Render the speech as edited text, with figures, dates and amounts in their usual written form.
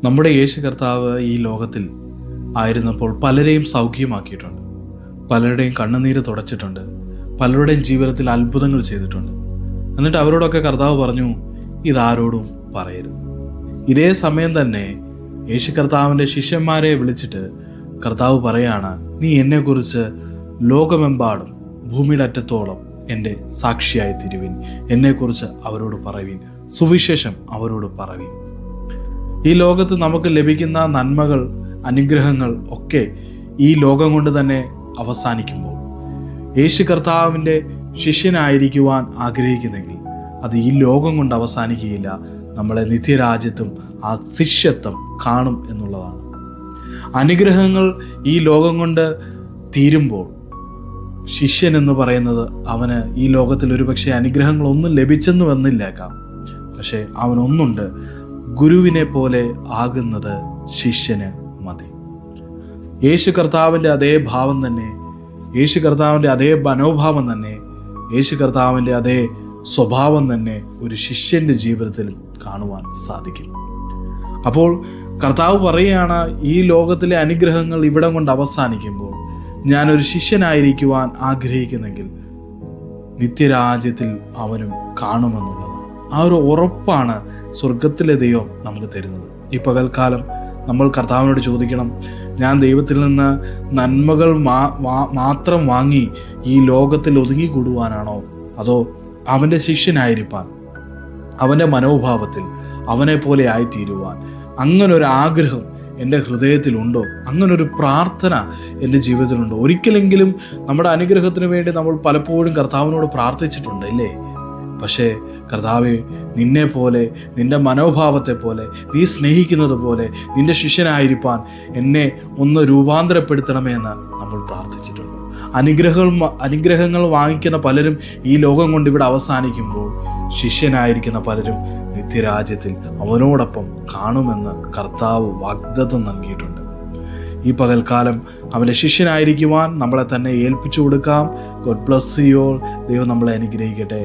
നമ്മുടെ യേശു കർത്താവ് ഈ ലോകത്തിൽ ആയിരുന്നപ്പോൾ പലരെയും സൗഖ്യമാക്കിയിട്ടുണ്ട്, പലരുടെയും കണ്ണുനീര് തുടച്ചിട്ടുണ്ട്, പലരുടെയും ജീവിതത്തിൽ അത്ഭുതങ്ങൾ ചെയ്തിട്ടുണ്ട്. എന്നിട്ട് അവരോടൊക്കെ കർത്താവ് പറഞ്ഞു, ഇതാരോടും പറയരുത്. ഇതേ സമയം തന്നെ യേശു കർത്താവിൻ്റെ ശിഷ്യന്മാരെ വിളിച്ചിട്ട് കർത്താവ് പറയാണ്, നീ എന്നെക്കുറിച്ച് ലോകമെമ്പാടും ഭൂമിയുടെ അറ്റത്തോളം എൻ്റെ സാക്ഷിയായി തീരുവിൻ, എന്നെക്കുറിച്ച് അവരോട് പറയുവിൻ, സുവിശേഷം അവരോട് പറയുവിൻ. ഈ ലോകത്ത് നമുക്ക് ലഭിക്കുന്ന നന്മകൾ, അനുഗ്രഹങ്ങൾ ഒക്കെ ഈ ലോകം കൊണ്ട് തന്നെ അവസാനിക്കുമ്പോൾ യേശു കർത്താവിൻ്റെ ശിഷ്യനായിരിക്കുവാൻ ആഗ്രഹിക്കുന്നെങ്കിൽ അത് ഈ ലോകം കൊണ്ട് അവസാനിക്കുകയില്ല, നമ്മളെ നിത്യരാജ്യത്തും ആ ശിഷ്യത്വം കാണും എന്നുള്ളതാണ്. അനുഗ്രഹങ്ങൾ ഈ ലോകം കൊണ്ട് തീരുമ്പോൾ ശിഷ്യൻ എന്ന് പറയുന്നത് അവന് ഈ ലോകത്തിൽ ഒരുപക്ഷെ അനുഗ്രഹങ്ങളൊന്നും ലഭിച്ചെന്ന് വന്നില്ലേക്കാം, പക്ഷെ അവനൊന്നുണ്ട്, ഗുരുവിനെ പോലെ ആകുന്നത് ശിഷ്യന് മതി. യേശു കർത്താവിൻ്റെ അതേ ഭാവം തന്നെ, യേശു കർത്താവിൻ്റെ അതേ മനോഭാവം തന്നെ, യേശു കർത്താവിൻ്റെ അതേ സ്വഭാവം തന്നെ ഒരു ശിഷ്യൻ്റെ ജീവിതത്തിൽ കാണുവാൻ സാധിക്കും. അപ്പോൾ കർത്താവ് പറയുകയാണ്, ഈ ലോകത്തിലെ അനുഗ്രഹങ്ങൾ ഇവിടം കൊണ്ട് അവസാനിക്കുമ്പോൾ ഞാനൊരു ശിഷ്യനായിരിക്കുവാൻ ആഗ്രഹിക്കുന്നെങ്കിൽ നിത്യരാജ്യത്തിൽ അവനും കാണുമെന്നുള്ളതാണ്. ആ ഒരു ഉറപ്പാണ് സ്വർഗത്തിലെ ദൈവം നമുക്ക് തരുന്നത്. ഈ പകൽക്കാലം നമ്മൾ കർത്താവിനോട് ചോദിക്കണം, ഞാൻ ദൈവത്തിൽ നിന്ന് നന്മകൾ മാത്രം വാങ്ങി ഈ ലോകത്തിൽ ഒതുങ്ങിക്കൂടുവാനാണോ, അതോ അവൻ്റെ ശിഷ്യനായിരിക്കാൻ, അവൻ്റെ മനോഭാവത്തിൽ അവനെ പോലെ ആയിത്തീരുവാൻ അങ്ങനൊരു ആഗ്രഹം എൻ്റെ ഹൃദയത്തിലുണ്ടോ, അങ്ങനൊരു പ്രാർത്ഥന എൻ്റെ ജീവിതത്തിലുണ്ടോ? ഒരിക്കലെങ്കിലും നമ്മുടെ അനുഗ്രഹത്തിന് വേണ്ടി നമ്മൾ പലപ്പോഴും കർത്താവിനോട് പ്രാർത്ഥിച്ചിട്ടുണ്ട് അല്ലേ? പക്ഷേ കർത്താവേ, നിന്നെ പോലെ, നിൻ്റെ മനോഭാവത്തെ പോലെ, നീ സ്നേഹിക്കുന്നത് പോലെ നിൻ്റെ ശിഷ്യനായിരിക്കാൻ എന്നെ ഒന്ന് രൂപാന്തരപ്പെടുത്തണമേ എന്ന് നമ്മൾ പ്രാർത്ഥിച്ചിട്ടുണ്ട്. അനുഗ്രഹങ്ങൾ വാങ്ങിക്കുന്ന പലരും ഈ ലോകം കൊണ്ട് ഇവിടെ അവസാനിക്കുമ്പോൾ ശിഷ്യനായിരിക്കുന്ന പലരും നിത്യരാജ്യത്തിൽ അവനോടൊപ്പം കാണുമെന്ന് കർത്താവ് വാഗ്ദത്തം നൽകിയിട്ടുണ്ട്. ഈ പകൽക്കാലം അവൻ്റെ ശിഷ്യനായിരിക്കുവാൻ നമ്മളെ തന്നെ ഏൽപ്പിച്ചു കൊടുക്കാം. God bless you all. ദൈവം നമ്മളെ അനുഗ്രഹിക്കട്ടെ.